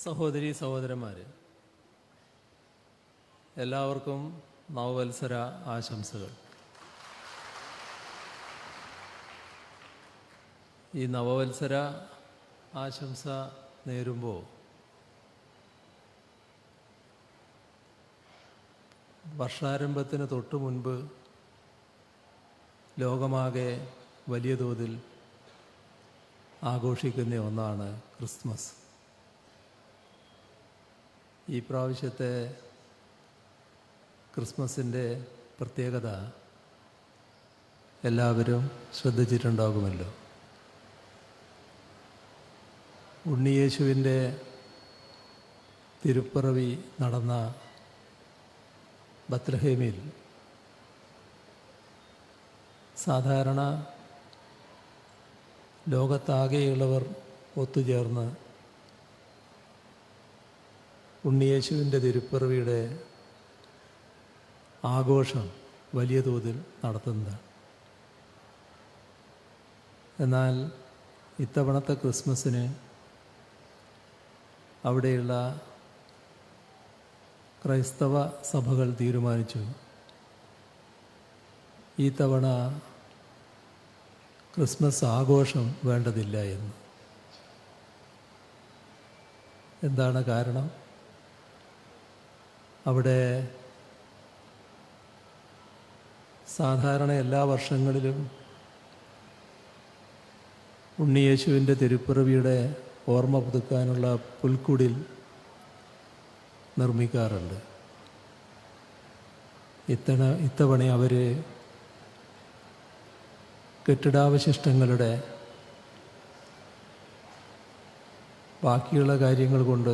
സഹോദരീ സഹോദരന്മാർ, എല്ലാവർക്കും നവവത്സര ആശംസകൾ. ഈ നവവത്സര ആശംസ നേരുമ്പോൾ വർഷാരംഭത്തിന് തൊട്ടു മുൻപ് ലോകമാകെ വലിയ തോതിൽ ആഘോഷിക്കുന്ന ഒന്നാണ് ക്രിസ്മസ്. ഈ പ്രാവശ്യത്തെ ക്രിസ്മസിൻ്റെ പ്രത്യേകത എല്ലാവരും ശ്രദ്ധിച്ചിട്ടുണ്ടാകുമല്ലോ. ഉണ്ണിയേശുവിൻ്റെ തിരുപ്പിറവി നടന്ന ബത്ലഹേമിൽ സാധാരണ ലോകത്താകെയുള്ളവർ ഒത്തുചേർന്ന് ഉണ്ണിയേശുവിൻ്റെ തിരുപ്പിറവിയുടെ ആഘോഷം വലിയ തോതിൽ നടത്തുന്നതാണ്. എന്നാൽ ഇത്തവണത്തെ ക്രിസ്മസിന് അവിടെയുള്ള ക്രൈസ്തവ സഭകൾ തീരുമാനിച്ചു, ഈ തവണ ക്രിസ്മസ് ആഘോഷം വേണ്ടതില്ല എന്ന്. എന്താണ് കാരണം? അവിടെ സാധാരണ എല്ലാ വർഷങ്ങളിലും ഉണ്ണിയേശുവിൻ്റെ തിരുപ്പിറവിയുടെ ഓർമ്മ പുതുക്കാനുള്ള പുൽക്കുടിൽ നിർമ്മിക്കാറുണ്ട്. ഇത്തവണ അവർ കെട്ടിടാവശിഷ്ടങ്ങളുടെ ബാക്കിയുള്ള കാര്യങ്ങൾ കൊണ്ട്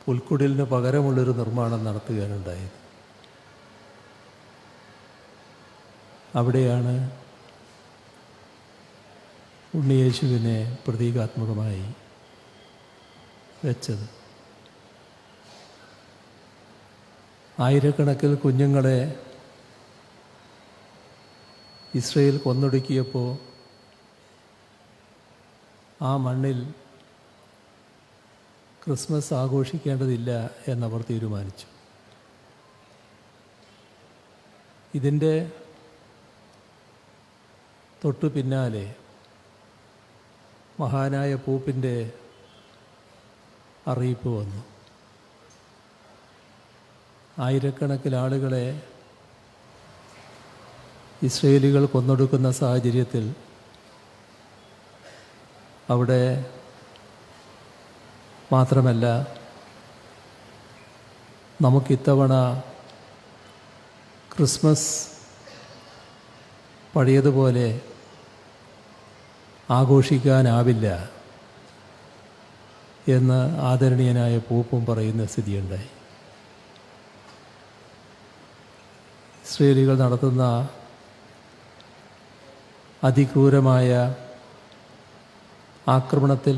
പുൽക്കുടിലിന് പകരമുള്ളൊരു നിർമ്മാണം നടത്തുകയാണുണ്ടായത്. അവിടെയാണ് ഉണ്ണിയേശുവിനെ പ്രതീകാത്മകമായി വെച്ചത്. ആയിരക്കണക്കിന് കുഞ്ഞുങ്ങളെ ഇസ്രയേൽ കൊന്നൊടുക്കിയപ്പോൾ ആ മണ്ണിൽ ക്രിസ്മസ് ആഘോഷിക്കേണ്ടതില്ല എന്നവർ തീരുമാനിച്ചു. ഇതിൻ്റെ തൊട്ടു പിന്നാലെ മഹാനായ പോപ്പിൻ്റെ അറിയിപ്പ് വന്നു. ആയിരക്കണക്കിന് ആളുകളെ ഇസ്രയേലികൾ കൊന്നൊടുക്കുന്ന സാഹചര്യത്തിൽ അവിടെ മാത്രമല്ല, നമുക്കിത്തവണ ക്രിസ്മസ് പഴയതുപോലെ ആഘോഷിക്കാനാവില്ല എന്ന് ആദരണീയനായ പോപ്പും പറയുന്ന സ്ഥിതിയുണ്ടായി. ഇസ്രയേലികൾ നടത്തുന്ന അതിക്രൂരമായ ആക്രമണത്തിൽ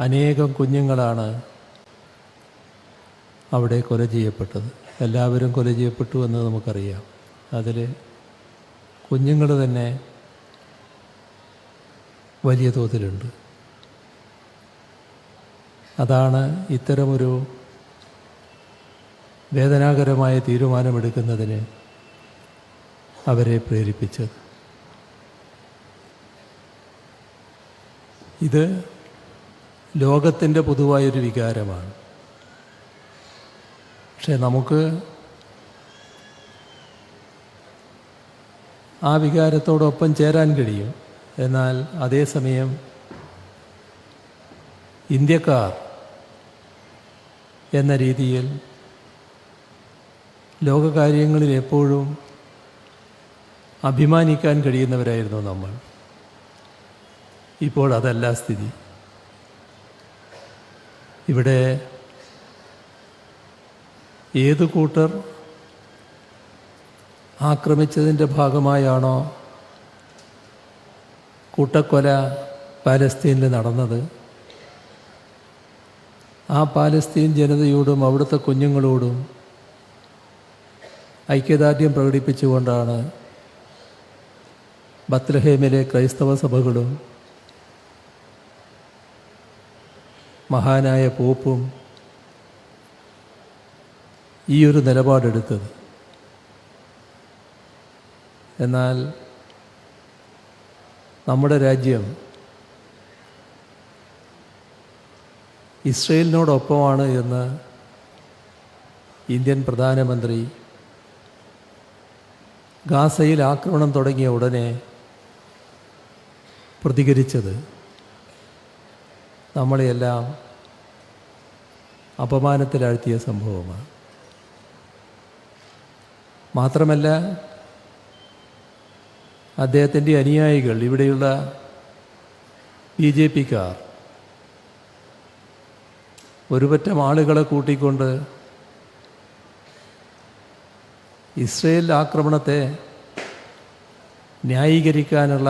അനേകം കുഞ്ഞുങ്ങളാണ് അവിടെ കൊല ചെയ്യപ്പെട്ടത്. എല്ലാവരും കൊല ചെയ്യപ്പെട്ടു എന്ന് നമുക്കറിയാം. അതിൽ കുഞ്ഞുങ്ങൾ തന്നെ വലിയ തോതിലുണ്ട്. അതാണ് ഇത്തരമൊരു വേദനാകരമായ തീരുമാനമെടുക്കുന്നതിന് അവരെ പ്രേരിപ്പിച്ചത്. ഇത് ലോകത്തിൻ്റെ പൊതുവായൊരു വികാരമാണ്. പക്ഷെ നമുക്ക് ആ വികാരത്തോടൊപ്പം ചേരാൻ കഴിയും. എന്നാൽ അതേസമയം ഇന്ത്യക്കാർ എന്ന രീതിയിൽ ലോകകാര്യങ്ങളിൽ എപ്പോഴും അഭിമാനിക്കാൻ കഴിയുന്നവരായിരുന്നു നമ്മൾ. ഇപ്പോൾ അതല്ല സ്ഥിതി. ഇവിടെ ഏതു കൂട്ടർ ആക്രമിച്ചതിൻ്റെ ഭാഗമായാണോ കൂട്ടക്കൊല പാലസ്തീനിൽ നടന്നത്, ആ പാലസ്തീൻ ജനതയോടും അവിടുത്തെ കുഞ്ഞുങ്ങളോടും ഐക്യദാർഢ്യം പ്രകടിപ്പിച്ചുകൊണ്ടാണ് ബത്ലഹേമിലെ ക്രൈസ്തവ സഭകളും മഹാനായ പോപ്പും ഈ ഒരു നിലപാടെടുത്തത്. എന്നാൽ നമ്മുടെ രാജ്യം ഇസ്രയേലിനോടൊപ്പമാണ് എന്ന് ഇന്ത്യൻ പ്രധാനമന്ത്രി ഗാസയിൽ ആക്രമണം തുടങ്ങിയ ഉടനെ പ്രതികരിച്ചത് നമ്മളെയെല്ലാം അപമാനത്തിലാഴ്ത്തിയ സംഭവമാണ്. മാത്രമല്ല, അദ്ദേഹത്തിൻ്റെ അനുയായികൾ, ഇവിടെയുള്ള BJP-ക്കാർ ഒരുപറ്റം ആളുകളെ കൂട്ടിക്കൊണ്ട് ഇസ്രയേൽ ആക്രമണത്തെ ന്യായീകരിക്കാനുള്ള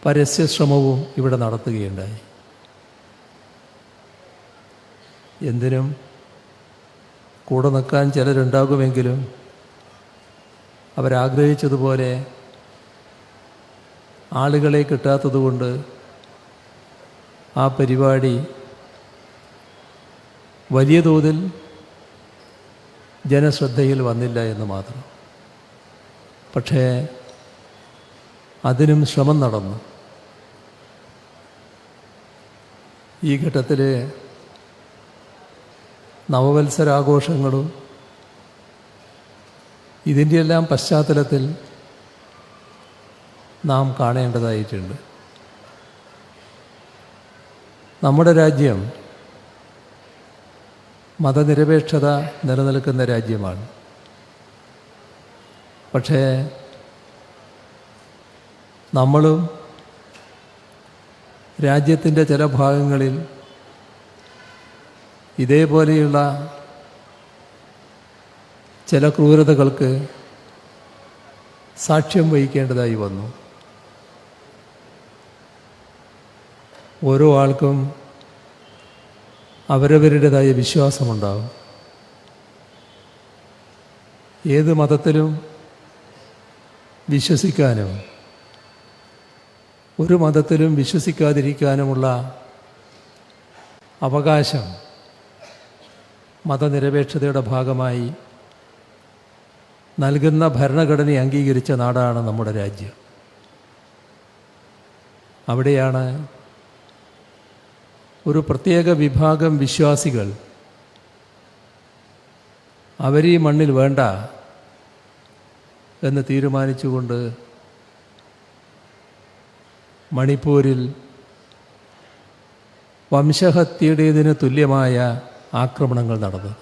പരസ്യശ്രമവും ഇവിടെ നടത്തുകയുണ്ടായി. എന്തിനും കൂടെ നിൽക്കാൻ ചിലരുണ്ടാകുമെങ്കിലും അവരാഗ്രഹിച്ചതുപോലെ ആളുകളെ കിട്ടാത്തതുകൊണ്ട് ആ പരിപാടി വലിയ തോതിൽ ജനശ്രദ്ധയിൽ വന്നില്ല എന്ന് മാത്രം. പക്ഷേ അതിനും ശ്രമം നടന്നു. ഈ ഘട്ടത്തിൽ നവവത്സരാഘോഷങ്ങളും ഇതിൻ്റെയെല്ലാം പശ്ചാത്തലത്തിൽ നാം കാണേണ്ടതായിട്ടുണ്ട്. നമ്മുടെ രാജ്യം മതനിരപേക്ഷത നിലനിൽക്കുന്ന രാജ്യമാണ്. പക്ഷേ നമ്മളും രാജ്യത്തിൻ്റെ ചില ഭാഗങ്ങളിൽ ഇതേപോലെയുള്ള ചില ക്രൂരതകൾക്ക് സാക്ഷ്യം വഹിക്കേണ്ടതായി വന്നു. ഓരോ ആൾക്കും അവരവരുടേതായ വിശ്വാസമുണ്ടാകും. ഏത് മതത്തിലും വിശ്വസിക്കാനും ഒരു മതത്തിലും വിശ്വസിക്കാതിരിക്കാനുമുള്ള അവകാശം മതനിരപേക്ഷതയുടെ ഭാഗമായി നൽകുന്ന ഭരണഘടനയെ അംഗീകരിച്ച നാടാണ് നമ്മുടെ രാജ്യം. അവിടെയാണ് ഒരു പ്രത്യേക വിഭാഗം വിശ്വാസികൾ അവരീ മണ്ണിൽ വേണ്ട എന്ന് തീരുമാനിച്ചുകൊണ്ട് മണിപ്പൂരിൽ വംശഹത്യയുടേതിന് തുല്യമായ ആക്രമണങ്ങൾ നടന്നു.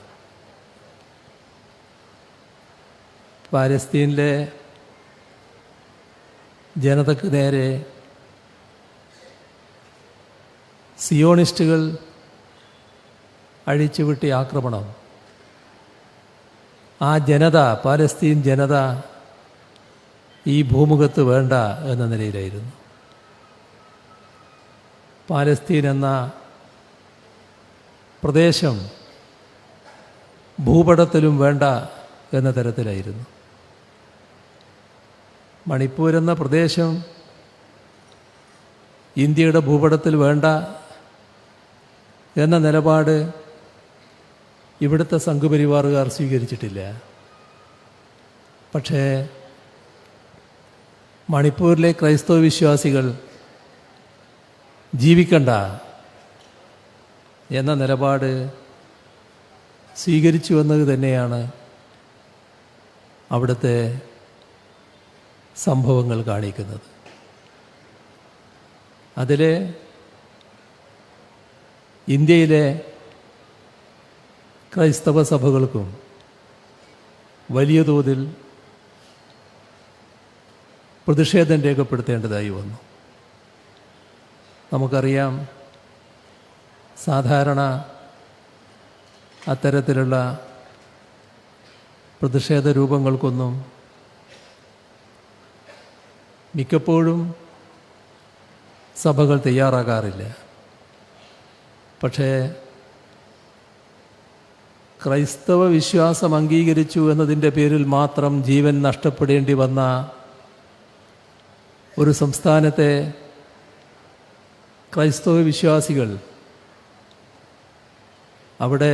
പാലസ്തീനിലെ ജനതയ്ക്ക് നേരെ സിയോണിസ്റ്റുകൾ അഴിച്ചുവിട്ടിയ ആക്രമണം ആ ജനത, പാലസ്തീൻ ജനത ഈ ഭൂമുഖത്ത് വേണ്ട എന്ന നിലയിലായിരുന്നു. പാലസ്തീൻ എന്ന പ്രദേശം ഭൂപടത്തിലും വേണ്ട എന്ന തരത്തിലായിരുന്നു. മണിപ്പൂർ എന്ന പ്രദേശം ഇന്ത്യയുടെ ഭൂപടത്തിൽ വേണ്ട എന്ന നിലപാട് ഇവിടുത്തെ സംഘപരിവാറുകാർ സ്വീകരിച്ചിട്ടില്ല. പക്ഷേ മണിപ്പൂരിലെ ക്രൈസ്തവ വിശ്വാസികൾ ജീവിക്കണ്ട എന്ന നിലപാട് സ്വീകരിച്ചു എന്നത് തന്നെയാണ് അവിടുത്തെ സംഭവങ്ങൾ കാണിക്കുന്നത്. അതിൽ ഇന്ത്യയിലെ ക്രൈസ്തവ സഭകൾക്കും വലിയ തോതിൽ പ്രതിഷേധം രേഖപ്പെടുത്തേണ്ടതായി വന്നു. നമുക്കറിയാം, സാധാരണ അത്തരത്തിലുള്ള പ്രതിഷേധ രൂപങ്ങൾക്കൊന്നും മിക്കപ്പോഴും സഭകൾ തയ്യാറാകാറില്ല. പക്ഷേ ക്രൈസ്തവ വിശ്വാസം അംഗീകരിച്ചു എന്നതിൻ്റെ പേരിൽ മാത്രം ജീവൻ നഷ്ടപ്പെടേണ്ടി വന്ന ഒരു സംസ്ഥാനത്തെ ക്രൈസ്തവ വിശ്വാസികൾ അവിടെ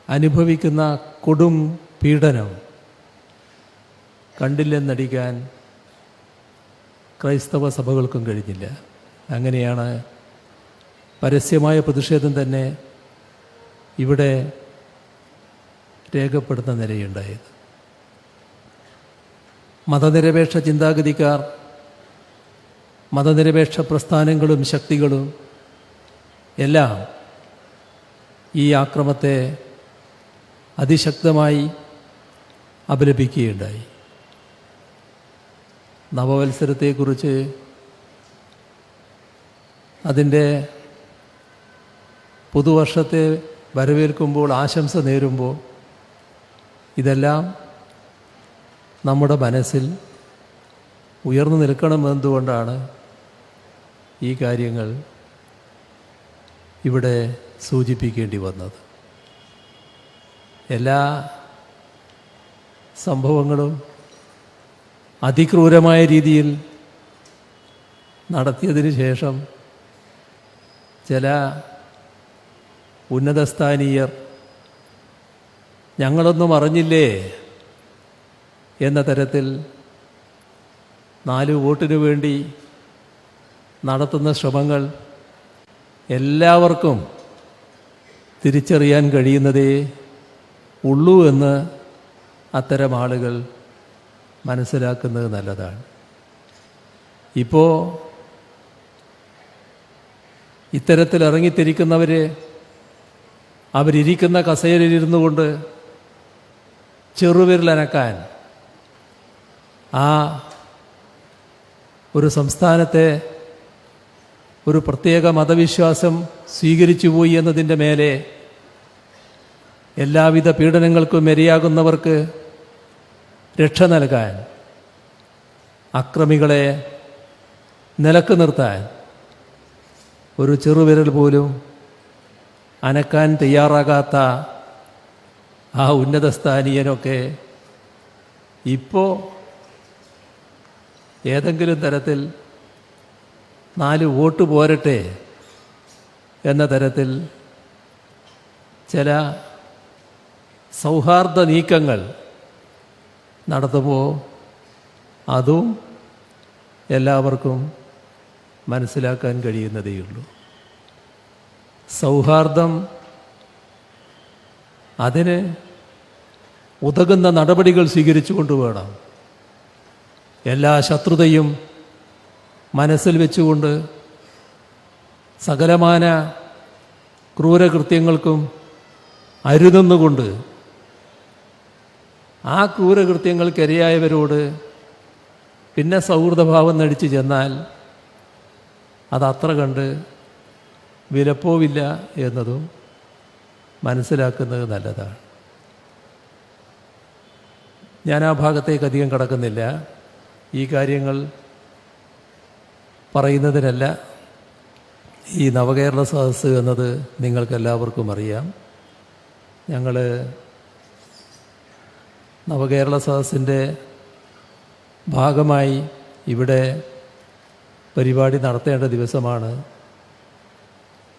അനുഭവിക്കുന്ന കൊടും പീഡനം കണ്ടില്ലെന്നടിക്കാൻ ക്രൈസ്തവ സഭകൾക്കും കഴിഞ്ഞില്ല. അങ്ങനെയാണ് പരസ്യമായ പ്രതിഷേധം തന്നെ ഇവിടെ രേഖപ്പെടുന്ന നിലയുണ്ടായത്. മതനിരപേക്ഷ ചിന്താഗതിക്കാർ, മതനിരപേക്ഷ പ്രസ്ഥാനങ്ങളും ശക്തികളും എല്ലാം ഈ ആക്രമത്തെ അതിശക്തമായി അപലപിക്കുകയുണ്ടായി. നവവത്സരത്തെക്കുറിച്ച് അതിൻ്റെ പുതുവർഷത്തെ വരവേൽക്കുമ്പോൾ, ആശംസ നേരുമ്പോൾ ഇതെല്ലാം നമ്മുടെ മനസ്സിൽ ഉയർന്നു നിൽക്കണമെന്നതുകൊണ്ടാണ് ഈ കാര്യങ്ങൾ ഇവിടെ സൂചിപ്പിക്കേണ്ടി വന്നത്. എല്ലാ സംഭവങ്ങളും അതിക്രൂരമായ രീതിയിൽ നടത്തിയതിന് ശേഷം ചില ഉന്നതസ്ഥാനീയർ ഞങ്ങളൊന്നും അറിഞ്ഞില്ലേ എന്ന തരത്തിൽ 4 വോട്ടിനു വേണ്ടി നടത്തുന്ന ശ്രമങ്ങൾ എല്ലാവർക്കും തിരിച്ചറിയാൻ കഴിയുന്നതേ ഉള്ളൂ എന്ന് അത്തരം ആളുകൾ മനസ്സിലാക്കുന്നത് നല്ലതാണ്. ഇപ്പോൾ ഇത്തരത്തിൽ ഇറങ്ങിത്തിരിക്കുന്നവർ അവരിയ്ക്കുന്ന കസേരയിലിരുന്നു കൊണ്ട് ചെറുവിരലനക്കാൻ ആ ഒരു സംസ്ഥാനത്തെ ഒരു പ്രത്യേക മതവിശ്വാസം സ്വീകരിച്ചു പോയി എന്നതിൻ്റെ മേലെ എല്ലാവിധ പീഡനങ്ങൾക്കും ഇരയാകുന്നവർക്ക് രക്ഷ നൽകാൻ, അക്രമികളെ നിലക്ക് നിർത്താൻ ഒരു ചെറുവിരൽ പോലും അനക്കാൻ തയ്യാറാകാത്ത ആ ഉന്നതസ്ഥാനീയനൊക്കെ ഇപ്പോൾ ഏതെങ്കിലും തരത്തിൽ 4 വോട്ട് പോരട്ടെ എന്ന തരത്തിൽ ചില സൗഹാർദ്ദ നീക്കങ്ങൾ നടത്തുമ്പോൾ അതും എല്ലാവർക്കും മനസ്സിലാക്കാൻ കഴിയുന്നതേയുള്ളൂ. സൗഹാർദ്ദം, അതിന് ഉതകുന്ന നടപടികൾ സ്വീകരിച്ചു കൊണ്ടുവേണം. എല്ലാ ശത്രുതയും മനസ്സിൽ വെച്ചുകൊണ്ട് സകലമാന ക്രൂരകൃത്യങ്ങൾക്കും അരുതെന്നുകൊണ്ട് ആ ക്രൂരകൃത്യങ്ങൾക്കിരയായവരോട് പിന്നെ സൗഹൃദഭാവം നടിച്ചു ചെന്നാൽ അതത്ര കണ്ട് വിലപ്പോവില്ല എന്നതും മനസ്സിലാക്കുന്നത് നല്ലതാണ്. ഞാൻ ആ ഭാഗത്തേക്ക് അധികം കടക്കുന്നില്ല. ഈ കാര്യങ്ങൾ പറയുന്നതിനല്ല. ഈ നവകേരള സദസ്സ് എന്നത് നിങ്ങൾക്കെല്ലാവർക്കും അറിയാം. ഞങ്ങൾ നവകേരള സദസ്സിൻ്റെ ഭാഗമായി ഇവിടെ പരിപാടി നടത്തേണ്ട ദിവസമാണ്.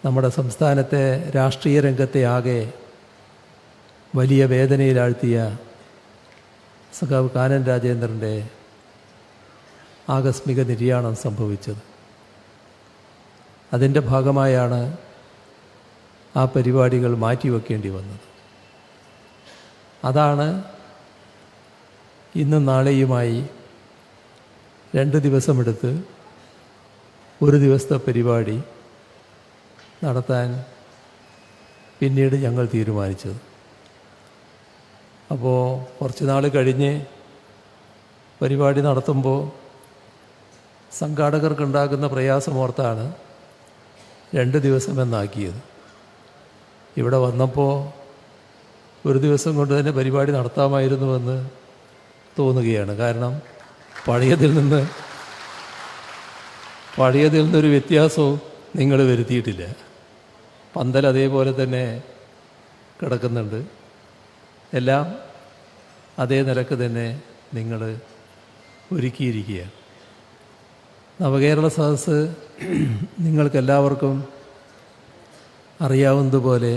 നമ്മുടെ സംസ്ഥാനത്തെ രാഷ്ട്രീയ രംഗത്തെ ആകെ വലിയ വേദനയിലാഴ്ത്തിയ സഖാവ് കാനൻ രാജേന്ദ്രൻ്റെ ആകസ്മിക നിര്യാണം സംഭവിച്ചത്. അതിൻ്റെ ഭാഗമായാണ് ആ പരിപാടികൾ മാറ്റിവെക്കേണ്ടി വന്നത്. അതാണ് ഇന്നും നാളെയുമായി 2 ദിവസമെടുത്ത് ഒരു ദിവസത്തെ പരിപാടി നടത്താൻ പിന്നീട് ഞങ്ങൾ തീരുമാനിച്ചത്. അപ്പോൾ കുറച്ച് നാൾ കഴിഞ്ഞ് പരിപാടി നടത്തുമ്പോൾ സംഘാടകർക്കുണ്ടാകുന്ന പ്രയാസമോർത്താണ് 2 ദിവസമെന്നാക്കിയത്. ഇവിടെ വന്നപ്പോൾ ഒരു ദിവസം കൊണ്ട് തന്നെ പരിപാടി നടത്താമായിരുന്നുവെന്ന് തോന്നുകയാണ്. കാരണം പഴയതിൽ നിന്നൊരു വ്യത്യാസവും നിങ്ങൾ വരുത്തിയിട്ടില്ല. പന്തൽ അതേപോലെ തന്നെ കിടക്കുന്നുണ്ട്. എല്ലാം അതേ നിലക്ക് തന്നെ നിങ്ങൾ ഒരുക്കിയിരിക്കുകയാണ്. നവകേരള സദസ്സ് നിങ്ങൾക്കെല്ലാവർക്കും അറിയാവുന്നതുപോലെ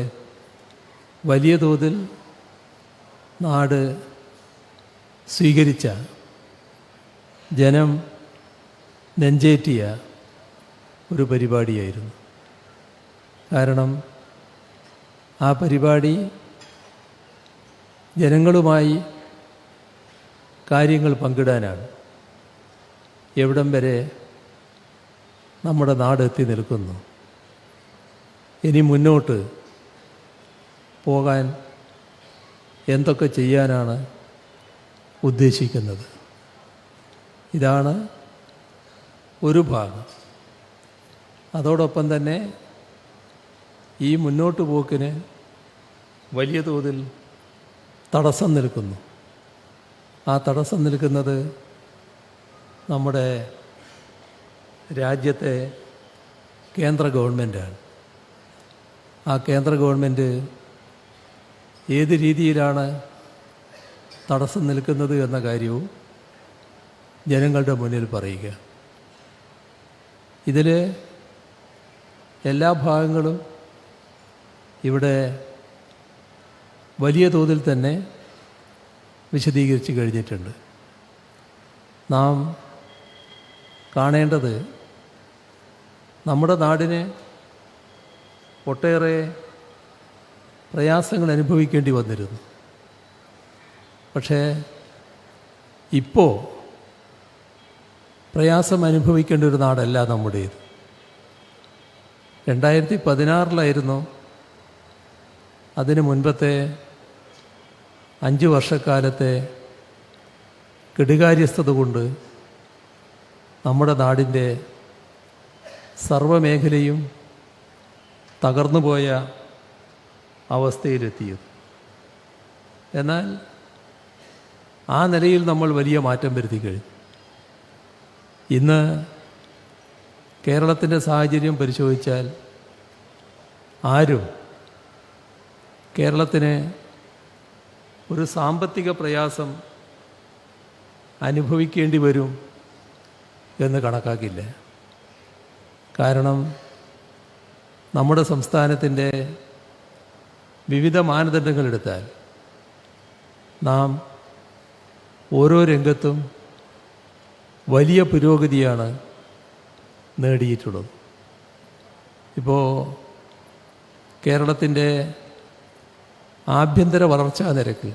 വലിയ തോതിൽ നാട് സ്വീകരിച്ച, ജനം നെഞ്ചേറ്റിയ ഒരു പരിപാടിയായിരുന്നു. കാരണം ആ പരിപാടി ജനങ്ങളുമായി കാര്യങ്ങൾ പങ്കിടാനാണ്. എവിടം വരെ നമ്മുടെ നാട് എത്തി നിൽക്കുന്നു, ഇനി മുന്നോട്ട് പോകാൻ എന്തൊക്കെ ചെയ്യാനാണ് ഉദ്ദേശിക്കുന്നത്, ഇതാണ് ഒരു ഭാഗം. അതോടൊപ്പം തന്നെ ഈ മുന്നോട്ട് പോക്കിന് വലിയ തോതിൽ തടസ്സം നിൽക്കുന്നു. ആ തടസ്സം നിൽക്കുന്നത് നമ്മുടെ രാജ്യത്തെ കേന്ദ്ര ഗവൺമെൻറ്റാണ്. ആ കേന്ദ്ര ഗവൺമെൻറ് ഏത് രീതിയിലാണ് തടസ്സം നിൽക്കുന്നത് എന്ന കാര്യവും ജനങ്ങളുടെ മുന്നിൽ പറയുക. ഇതിൽ എല്ലാ ഭാഗങ്ങളും ഇവിടെ വലിയ തോതിൽ തന്നെ വിശദീകരിച്ച് കഴിഞ്ഞിട്ടുണ്ട്. നാം കാണേണ്ടത് നമ്മുടെ നാടിന് ഒട്ടേറെ പ്രയാസങ്ങൾ അനുഭവിക്കേണ്ടി വന്നിരുന്നു. പക്ഷേ ഇപ്പോൾ പ്രയാസം അനുഭവിക്കേണ്ട ഒരു നാടല്ല നമ്മുടേത്. 2016 അതിന് മുൻപത്തെ 5 വർഷക്കാലത്തെ കെടുകാര്യസ്ഥത കൊണ്ട് നമ്മുടെ നാടിൻ്റെ സർവ്വമേഖലയും തകർന്നുപോയ അവസ്ഥയിലെത്തിയത്. എന്നാൽ ആ നിലയിൽ നമ്മൾ വലിയ മാറ്റം വരുത്തി കഴിഞ്ഞു. ഇന്ന് കേരളത്തിൻ്റെ സാഹചര്യം പരിശോധിച്ചാൽ ആരും കേരളത്തിന് ഒരു സാമ്പത്തിക പ്രയാസം അനുഭവിക്കേണ്ടി വരും എന്ന് കണക്കാക്കില്ല. കാരണം നമ്മുടെ സംസ്ഥാനത്തിൻ്റെ വിവിധ മാനദണ്ഡങ്ങളെടുത്താൽ നാം ഓരോ രംഗത്തും വലിയ പുരോഗതിയാണ് നേടിയിട്ടുള്ളത്. ഇപ്പോൾ കേരളത്തിൻ്റെ ആഭ്യന്തര വളർച്ചാ നിരക്ക്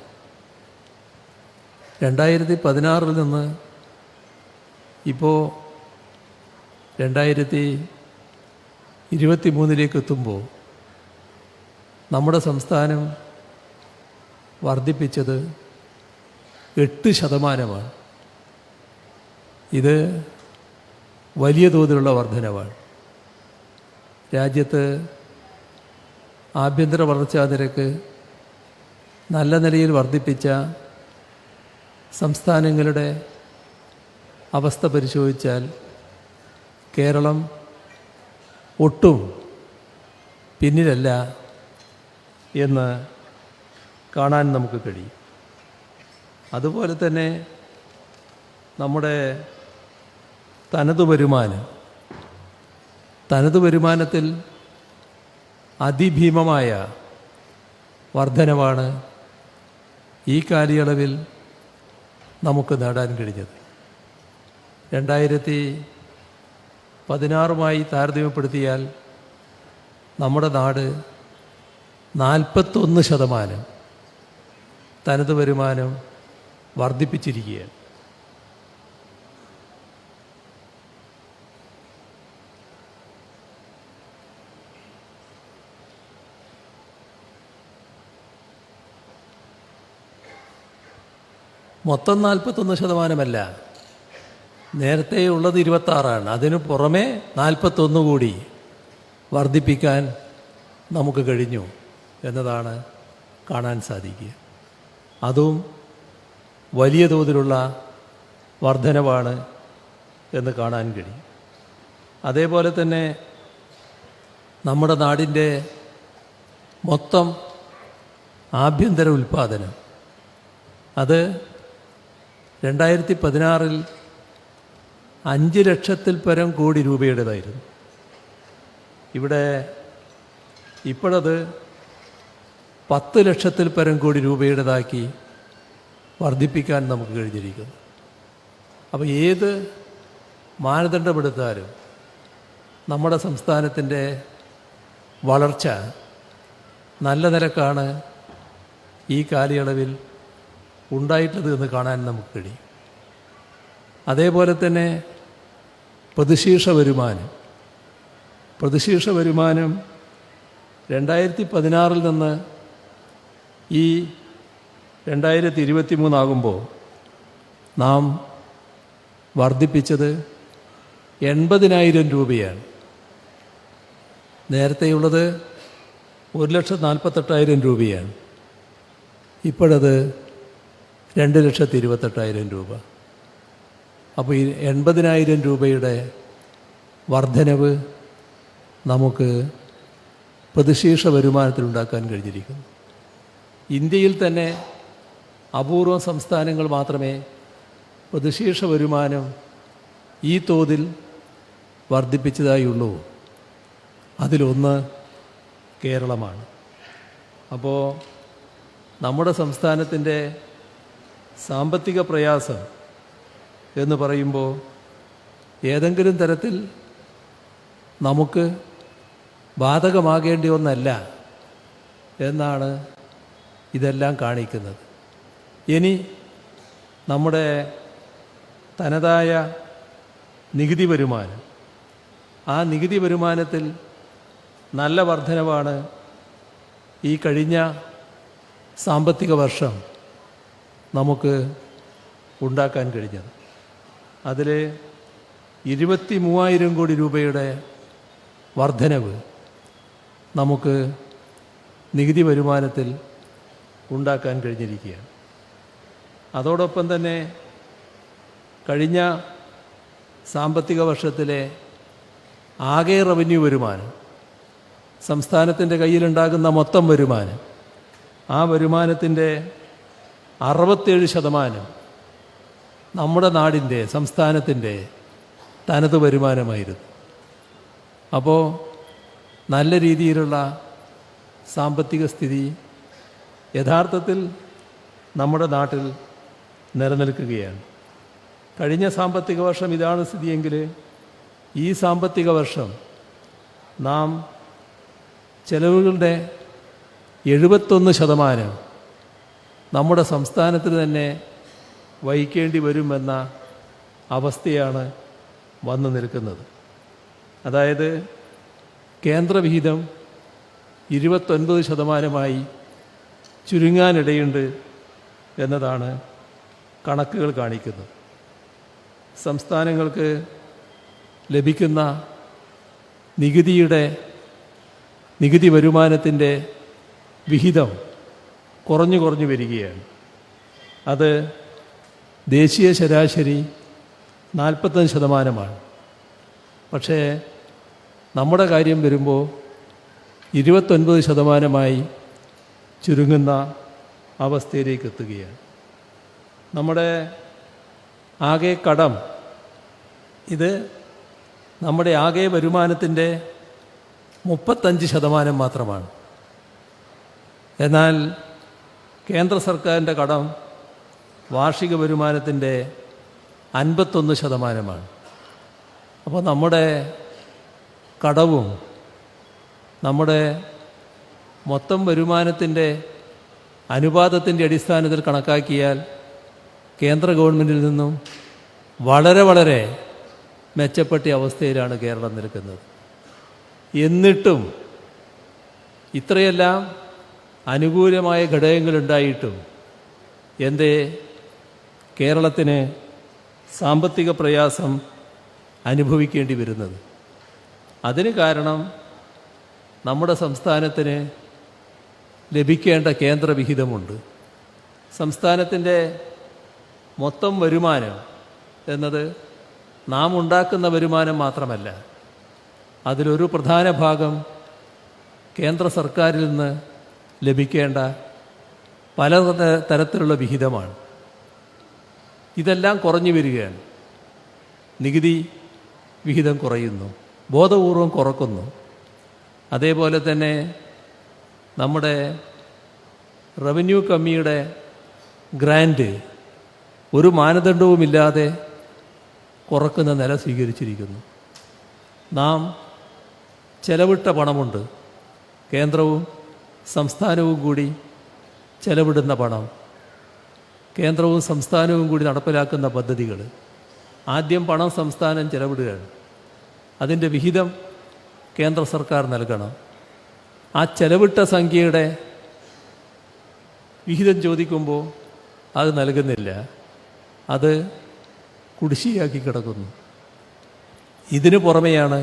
2016 നിന്ന് ഇപ്പോൾ 2023 എത്തുമ്പോൾ നമ്മുടെ സംസ്ഥാനം വർദ്ധിപ്പിച്ചത് 8%. ഇത് വലിയ തോതിലുള്ള വർധനവാണ്. രാജ്യത്ത് ആഭ്യന്തര വളർച്ചാ നിരക്ക് നല്ല നിലയിൽ വർദ്ധിപ്പിച്ച സംസ്ഥാനങ്ങളുടെ അവസ്ഥ പരിശോധിച്ചാൽ കേരളം ഒട്ടും പിന്നിലല്ല എന്ന് കാണാൻ നമുക്ക് കഴിയും. അതുപോലെ തന്നെ നമ്മുടെ തനതു വരുമാനത്തിൽ അതിഭീമമായ വർധനവാണ് ഈ കാലയളവിൽ നമുക്ക് നേടാൻ കഴിഞ്ഞത്. 2016 താരതമ്യപ്പെടുത്തിയാൽ നമ്മുടെ നാട് 41% തനതു വരുമാനം വർദ്ധിപ്പിച്ചിരിക്കുകയാണ്. മൊത്തം 41%, നേരത്തെയുള്ളത് 26. അതിനു പുറമെ 41 കൂടി വർദ്ധിപ്പിക്കാൻ നമുക്ക് കഴിഞ്ഞു എന്നതാണ് കാണാൻ സാധിക്കുക. അതും വലിയ തോതിലുള്ള വർധനവാണ് എന്ന് കാണാൻ കഴിയും. അതേപോലെ തന്നെ നമ്മുടെ നാടിൻ്റെ മൊത്തം ആഭ്യന്തര ഉൽപ്പാദനം അത് 2016 5 ലക്ഷത്തിൽ പരം കോടി രൂപയുടേതായിരുന്നു. ഇവിടെ ഇപ്പോഴത് 10 ലക്ഷത്തിൽ പരം കോടി രൂപയുടേതാക്കി വർദ്ധിപ്പിക്കാൻ നമുക്ക് കഴിഞ്ഞിരിക്കുന്നു. അപ്പോൾ ഏത് മാനദണ്ഡമെടുത്താലും നമ്മുടെ സംസ്ഥാനത്തിൻ്റെ വളർച്ച നല്ല നിരക്കാണ് ഈ കാലയളവിൽ ഉണ്ടായിട്ടുള്ളത് എന്ന് കാണാൻ നമുക്ക് കഴിയും. അതേപോലെ തന്നെ പ്രതിശീർഷ വരുമാനം 2016 നിന്ന് ഈ 2023 ആകുമ്പോൾ നാം വർദ്ധിപ്പിച്ചത് 80,000 രൂപയാണ്. നേരത്തെയുള്ളത് 1,48,000 രൂപയാണ്. ഇപ്പോഴത് 2,28,000 രൂപ. അപ്പോൾ ഈ 80,000 രൂപയുടെ വർധനവ് നമുക്ക് പ്രതിശീർഷ വരുമാനത്തിലുണ്ടാക്കാൻ കഴിഞ്ഞിരിക്കുന്നു. ഇന്ത്യയിൽ തന്നെ അപൂർവം സംസ്ഥാനങ്ങൾ മാത്രമേ പ്രതിശീർഷ വരുമാനം ഈ തോതിൽ വർദ്ധിപ്പിച്ചതായുള്ളൂ. അതിലൊന്ന് കേരളമാണ്. അപ്പോൾ നമ്മുടെ സംസ്ഥാനത്തിൻ്റെ സാമ്പത്തിക പ്രയാസം എന്ന് പറയുമ്പോൾ ഏതെങ്കിലും തരത്തിൽ നമുക്ക് ബാധകമാകേണ്ട ഒന്നല്ല എന്നാണ് ഇതെല്ലാം കാണിക്കുന്നത്. ഇനി നമ്മുടെ തനതായ നികുതി വരുമാനം, ആ നികുതി വരുമാനത്തിൽ നല്ല വർധനവാണ് ഈ കഴിഞ്ഞ സാമ്പത്തിക വർഷം നമുക്ക് ഉണ്ടാക്കാൻ കഴിഞ്ഞത്. അതിൽ 23,000 കോടി രൂപയുടെ വർധനവ് നമുക്ക് നികുതി വരുമാനത്തിൽ ഉണ്ടാക്കാൻ കഴിഞ്ഞിരിക്കുകയാണ്. അതോടൊപ്പം തന്നെ കഴിഞ്ഞ സാമ്പത്തിക വർഷത്തിലെ ആകെ റവന്യൂ വരുമാനം, സംസ്ഥാനത്തിൻ്റെ കയ്യിലുണ്ടാകുന്ന മൊത്തം വരുമാനം, ആ വരുമാനത്തിൻ്റെ 67% നമ്മുടെ നാടിൻ്റെ സംസ്ഥാനത്തിൻ്റെ തനത് വരുമാനമായിരുന്നു. അപ്പോൾ നല്ല രീതിയിലുള്ള സാമ്പത്തിക സ്ഥിതി യഥാർത്ഥത്തിൽ നമ്മുടെ നാട്ടിൽ നിലനിൽക്കുകയാണ്. കഴിഞ്ഞ സാമ്പത്തിക വർഷം ഇതാണ് സ്ഥിതിയെങ്കിൽ ഈ സാമ്പത്തിക വർഷം നാം ചെലവുകളുടെ 71% നമ്മുടെ സംസ്ഥാനത്തിന് തന്നെ വഹിക്കേണ്ടി വരുമെന്ന അവസ്ഥയാണ് വന്നു നിൽക്കുന്നത്. അതായത് കേന്ദ്രവിഹിതം 29% ചുരുങ്ങാനിടയുണ്ട് എന്നതാണ് കണക്കുകൾ കാണിക്കുന്നത്. സംസ്ഥാനങ്ങൾക്ക് ലഭിക്കുന്ന നികുതി വരുമാനത്തിൻ്റെ വിഹിതം കുറഞ്ഞു വരികയാണ്. അത് ദേശീയ ശരാശരി 45%. പക്ഷേ നമ്മുടെ കാര്യം വരുമ്പോൾ 29% ചുരുങ്ങുന്ന അവസ്ഥയിലേക്ക് എത്തുകയാണ്. നമ്മുടെ ആകെ കടം, ഇത് നമ്മുടെ ആകെ വരുമാനത്തിൻ്റെ 35% മാത്രമാണ്. എന്നാൽ കേന്ദ്ര സർക്കാരിൻ്റെ കടം വാർഷിക വരുമാനത്തിൻ്റെ 51%. അപ്പോൾ നമ്മുടെ കടവും നമ്മുടെ മൊത്തം വരുമാനത്തിൻ്റെ അനുപാതത്തിൻ്റെ അടിസ്ഥാനത്തിൽ കണക്കാക്കിയാൽ കേന്ദ്ര ഗവൺമെൻറ്റിൽ നിന്നും വളരെ മെച്ചപ്പെട്ട അവസ്ഥയിലാണ് കേരളം നിൽക്കുന്നത്. എന്നിട്ടും ഇത്രയെല്ലാം അനുകൂലമായ ഘടകങ്ങളുണ്ടായിട്ടും എന്തേ കേരളത്തിന് സാമ്പത്തിക പ്രയാസം അനുഭവിക്കേണ്ടി വരുന്നത്? അതിന് കാരണം നമ്മുടെ സംസ്ഥാനത്തിന് ലഭിക്കേണ്ട കേന്ദ്രവിഹിതമുണ്ട്. സംസ്ഥാനത്തിൻ്റെ മൊത്തം വരുമാനം എന്നത് നാം ഉണ്ടാക്കുന്ന വരുമാനം മാത്രമല്ല, അതിലൊരു പ്രധാന ഭാഗം കേന്ദ്ര സർക്കാരിൽ നിന്ന് ലഭിക്കേണ്ട പല തരത്തിലുള്ള വിഹിതമാണ്. ഇതെല്ലാം കുറഞ്ഞു വരികയാണ്. നികുതി വിഹിതം കുറയുന്നു, ബോധപൂർവം കുറക്കുന്നു. അതേപോലെ തന്നെ നമ്മുടെ റവന്യൂ കമ്മിയുടെ ഗ്രാൻഡ് ഒരു മാനദണ്ഡവുമില്ലാതെ കുറക്കുന്ന നില സ്വീകരിച്ചിരിക്കുന്നു. നാം ചെലവിട്ട പണമുണ്ട്, കേന്ദ്രവും സംസ്ഥാനവും കൂടി ചെലവിടുന്ന പണം, കേന്ദ്രവും സംസ്ഥാനവും കൂടി നടപ്പിലാക്കുന്ന പദ്ധതികൾ. ആദ്യം പണം സംസ്ഥാനം ചെലവിടുകയാണ്, അതിൻ്റെ വിഹിതം കേന്ദ്ര സർക്കാർ നൽകണം. ആ ചെലവിട്ട സംഖ്യയുടെ വിഹിതം ചോദിക്കുമ്പോൾ അത് നൽകുന്നില്ല, അത് കുടിശ്ശികയാക്കി കിടക്കുന്നു. ഇതിനു പുറമെയാണ്,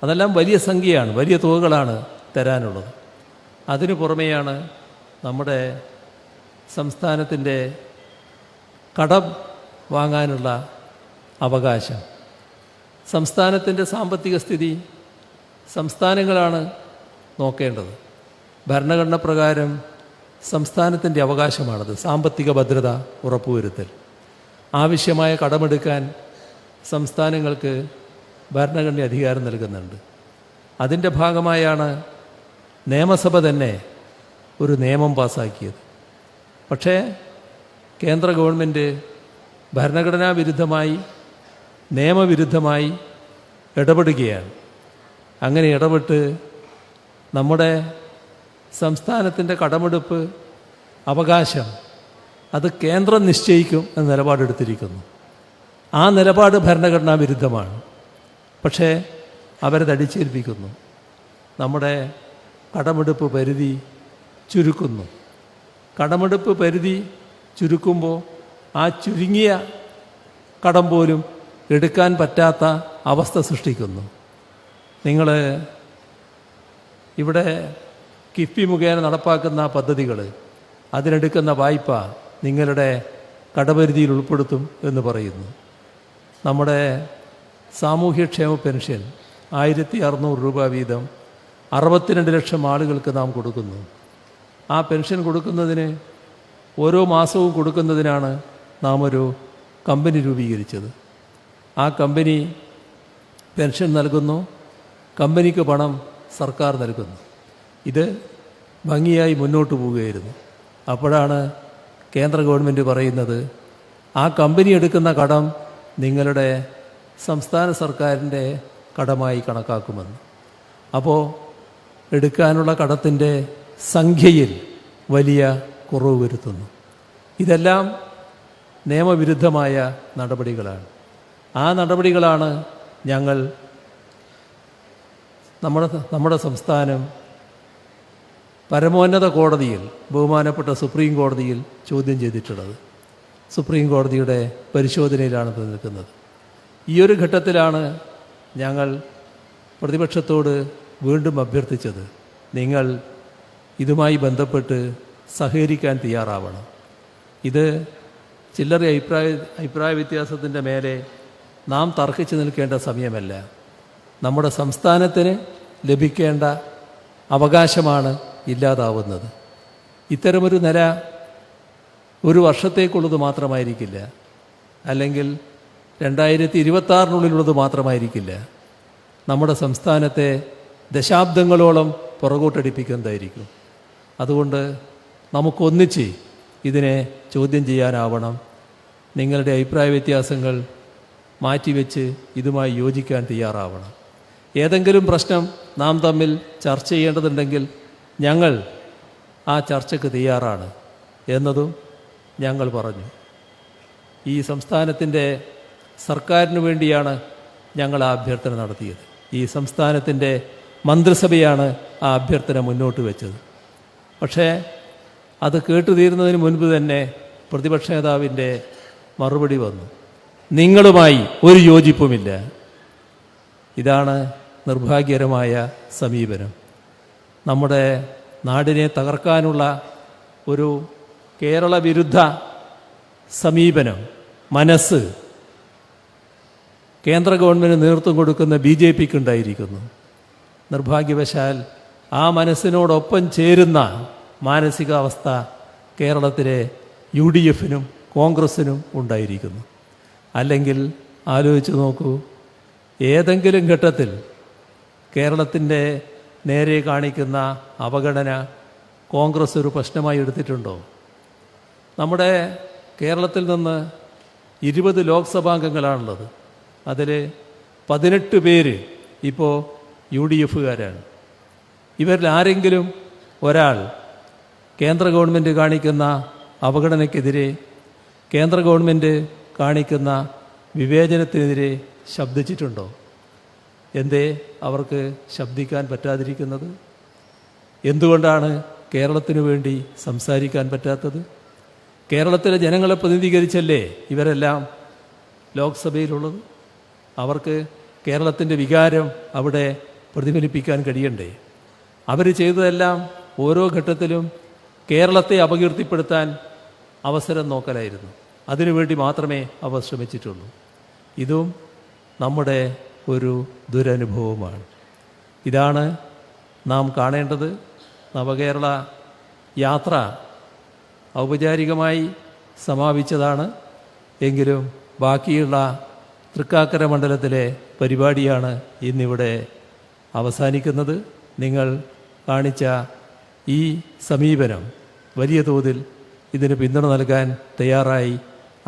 അതെല്ലാം വലിയ സംഖ്യയാണ്, വലിയ തുകകളാണ് തരാനുള്ളത്. അതിനു പുറമെയാണ് നമ്മുടെ സംസ്ഥാനത്തിൻ്റെ കടം വാങ്ങാനുള്ള അവകാശം. സംസ്ഥാനത്തിൻ്റെ സാമ്പത്തിക സ്ഥിതി സംസ്ഥാനങ്ങളാണ് നോക്കേണ്ടത്. ഭരണഘടന പ്രകാരം സംസ്ഥാനത്തിൻ്റെ അവകാശമാണത്, സാമ്പത്തിക ഭദ്രത ഉറപ്പുവരുത്തൽ. ആവശ്യമായ കടമെടുക്കാൻ സംസ്ഥാനങ്ങൾക്ക് ഭരണഘടന അധികാരം നൽകുന്നുണ്ട്. അതിൻ്റെ ഭാഗമായാണ് നിയമസഭ തന്നെ ഒരു നിയമം പാസാക്കിയത്. പക്ഷേ കേന്ദ്ര ഗവൺമെൻറ് ഭരണഘടനാ വിരുദ്ധമായി, നിയമവിരുദ്ധമായി ഇടപെടുകയാണ്. അങ്ങനെ ഇടപെട്ട് നമ്മുടെ സംസ്ഥാനത്തിൻ്റെ കടമെടുപ്പ് അവകാശം അത് കേന്ദ്രം നിശ്ചയിക്കും എന്ന നിലപാടെടുത്തിരിക്കുന്നു. ആ നിലപാട് ഭരണഘടനാ വിരുദ്ധമാണ്. പക്ഷേ അവരത് അടിച്ചേൽപ്പിക്കുന്നു. നമ്മുടെ കടമെടുപ്പ് പരിധി ചുരുക്കുന്നു. കടമെടുപ്പ് പരിധി ചുരുക്കുമ്പോൾ ആ ചുരുങ്ങിയ കടം പോലും എടുക്കാൻ പറ്റാത്ത അവസ്ഥ സൃഷ്ടിക്കുന്നു. നിങ്ങൾ ഇവിടെ കിഫ്ബി മുഖേന നടപ്പാക്കുന്ന പദ്ധതികൾ, അതിനെടുക്കുന്ന വായ്പ നിങ്ങളുടെ കടപരിധിയിൽ ഉൾപ്പെടുത്തും എന്ന് പറയുന്നു. നമ്മുടെ സാമൂഹ്യക്ഷേമ പെൻഷൻ 1600 രൂപ വീതം 62 ലക്ഷം ആളുകൾക്ക് നാം കൊടുക്കുന്നു. ആ പെൻഷൻ കൊടുക്കുന്നതിന് ഓരോ മാസവും കൊടുക്കുന്നതിനാണ് നാം ഒരു കമ്പനി രൂപീകരിച്ചത്. ആ കമ്പനി പെൻഷൻ നൽകുന്നു, കമ്പനിക്ക് പണം സർക്കാർ നൽകുന്നു. ഇത് ഭംഗിയായി മുന്നോട്ട് പോവുകയായിരുന്നു. അപ്പോഴാണ് കേന്ദ്ര ഗവൺമെൻറ് പറയുന്നത് ആ കമ്പനി എടുക്കുന്ന കടം നിങ്ങളുടെ സംസ്ഥാന സർക്കാരിൻ്റെ കടമായി കണക്കാക്കുമെന്ന്. അപ്പോൾ എടുക്കാനുള്ള കടത്തിൻ്റെ സംഖ്യയിൽ വലിയ കുറവ് വരുത്തുന്നു. ഇതെല്ലാം നിയമവിരുദ്ധമായ നടപടികളാണ്. ആ നടപടികളാണ് ഞങ്ങൾ നമ്മുടെ സംസ്ഥാനം പരമോന്നത കോടതിയിൽ, ബഹുമാനപ്പെട്ട സുപ്രീം കോടതിയിൽ ചോദ്യം ചെയ്തിട്ടുള്ളത്. സുപ്രീം കോടതിയുടെ പരിശോധനയിലാണ് ഇത് നിൽക്കുന്നത്. ഈ ഒരു ഘട്ടത്തിലാണ് ഞങ്ങൾ പ്രതിപക്ഷത്തോട് വീണ്ടും അഭ്യർത്ഥിച്ചത്, നിങ്ങൾ ഇതുമായി ബന്ധപ്പെട്ട് സഹകരിക്കാൻ തയ്യാറാവണം. ഇത് ചില്ലറ അഭിപ്രായ വ്യത്യാസത്തിൻ്റെ മേലെ നാം തർക്കിച്ചു നിൽക്കേണ്ട സമയമല്ല. നമ്മുടെ സംസ്ഥാനത്തിന് ലഭിക്കേണ്ട അവകാശമാണ് ഇല്ലാതാവുന്നത്. ഇത്തരമൊരു നില ഒരു വർഷത്തേക്കുള്ളത് മാത്രമായിരിക്കില്ല, അല്ലെങ്കിൽ 2026 മാത്രമായിരിക്കില്ല. നമ്മുടെ സംസ്ഥാനത്തെ ദശാബ്ദങ്ങളോളം പുറകോട്ടടിപ്പിക്കുന്നതായിരിക്കും. അതുകൊണ്ട് നമുക്കൊന്നിച്ച് ഇതിനെ ചോദ്യം ചെയ്യാനാവണം. നിങ്ങളുടെ അഭിപ്രായ വ്യത്യാസങ്ങൾ മാറ്റിവെച്ച് ഇതുമായി യോജിക്കാൻ തയ്യാറാവണം. ഏതെങ്കിലും പ്രശ്നം നാം തമ്മിൽ ചർച്ച ചെയ്യേണ്ടതുണ്ടെങ്കിൽ ഞങ്ങൾ ആ ചർച്ചയ്ക്ക് തയ്യാറാണ് എന്നതും ഞങ്ങൾ പറഞ്ഞു. ഈ സംസ്ഥാനത്തിൻ്റെ സർക്കാരിന് വേണ്ടിയാണ് ഞങ്ങൾ ആ അഭ്യർത്ഥന നടത്തിയത്. ഈ സംസ്ഥാനത്തിൻ്റെ മന്ത്രിസഭയാണ് ആ അഭ്യർത്ഥന മുന്നോട്ട് വെച്ചത്. പക്ഷേ അത് കേട്ടുതീരുന്നതിന് മുൻപ് തന്നെ പ്രതിപക്ഷ നേതാവിൻ്റെ മറുപടി വന്നു, നിങ്ങളുമായി ഒരു യോജിപ്പുമില്ല. ഇതാണ് നിർഭാഗ്യകരമായ സമീപനം. നമ്മുടെ നാടിനെ തകർക്കാനുള്ള ഒരു കേരള വിരുദ്ധ സമീപനം, മനസ്സ് കേന്ദ്ര ഗവൺമെൻറ് നേതൃത്വം കൊടുക്കുന്ന BJPക്ക് ഉണ്ടായിരിക്കുന്നു. നിർഭാഗ്യവശാൽ ആ മനസ്സിനോടൊപ്പം ചേരുന്ന മാനസികാവസ്ഥ കേരളത്തിലെ UDFനും കോൺഗ്രസ്സിനും ഉണ്ടായിരിക്കുന്നു. അല്ലെങ്കിൽ ആലോചിച്ച് നോക്കൂ, ഏതെങ്കിലും ഘട്ടത്തിൽ കേരളത്തിൻ്റെ നേരെ കാണിക്കുന്ന അവഗണന, കോൺഗ്രസ് ഒരു പ്രശ്നമായി എടുത്തിട്ടുണ്ടോ? നമ്മുടെ കേരളത്തിൽ നിന്ന് 20 ലോക്സഭാംഗങ്ങളാണുള്ളത്. അതിൽ 18 പേര് ഇപ്പോൾ UDFകാരാണ്. ഇവരിൽ ആരെങ്കിലും ഒരാൾ കേന്ദ്ര ഗവൺമെൻറ് കാണിക്കുന്ന അവഗണനയ്ക്കെതിരെ, കേന്ദ്ര ഗവൺമെൻറ് കാണിക്കുന്ന വിവേചനത്തിനെതിരെ ശബ്ദിച്ചിട്ടുണ്ടോ? എന്തേ അവർക്ക് ശബ്ദിക്കാൻ പറ്റാതിരിക്കുന്നത്? എന്തുകൊണ്ടാണ് കേരളത്തിനു വേണ്ടി സംസാരിക്കാൻ പറ്റാത്തത്? കേരളത്തിലെ ജനങ്ങളെ പ്രതിനിധീകരിച്ചല്ലേ ഇവരെല്ലാം ലോക്സഭയിലുള്ളത്? അവർക്ക് കേരളത്തിൻ്റെ വികാരം അവിടെ പ്രതിഫലിപ്പിക്കാൻ കഴിയണ്ടേ? അവർ ചെയ്തതെല്ലാം ഓരോ ഘട്ടത്തിലും കേരളത്തെ അപകീർത്തിപ്പെടുത്താൻ അവസരം നോക്കലായിരുന്നു. അതിനുവേണ്ടി മാത്രമേ അവർ ശ്രമിച്ചിട്ടുള്ളൂ. ഇതും നമ്മുടെ ഒരു ദുരനുഭവമാണ്. ഇതാണ് നാം കാണേണ്ടത്. നവകേരള യാത്ര ഔപചാരികമായി സമാപിച്ചതാണ്. എങ്കിലും ബാക്കിയുള്ള തൃക്കാക്കര മണ്ഡലത്തിലെ പരിപാടിയാണ് ഇന്നിവിടെ അവസാനിക്കുന്നത്. നിങ്ങൾ കാണിച്ച ഈ സമീപനം വലിയ തോതിൽ ഇതിന് പിന്തുണ നൽകാൻ തയ്യാറായി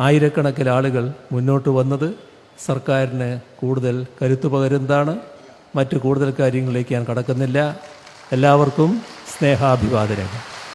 ആയിരക്കണക്കിന് ആളുകൾ മുന്നോട്ട് വന്നത് സർക്കാരിന് കൂടുതൽ കരുത്തു പകരുന്നതാണ്. മറ്റ് കൂടുതൽ കാര്യങ്ങളിലേക്ക് ഞാൻ കടക്കുന്നില്ല. എല്ലാവർക്കും സ്നേഹാഭിവാദനങ്ങൾ.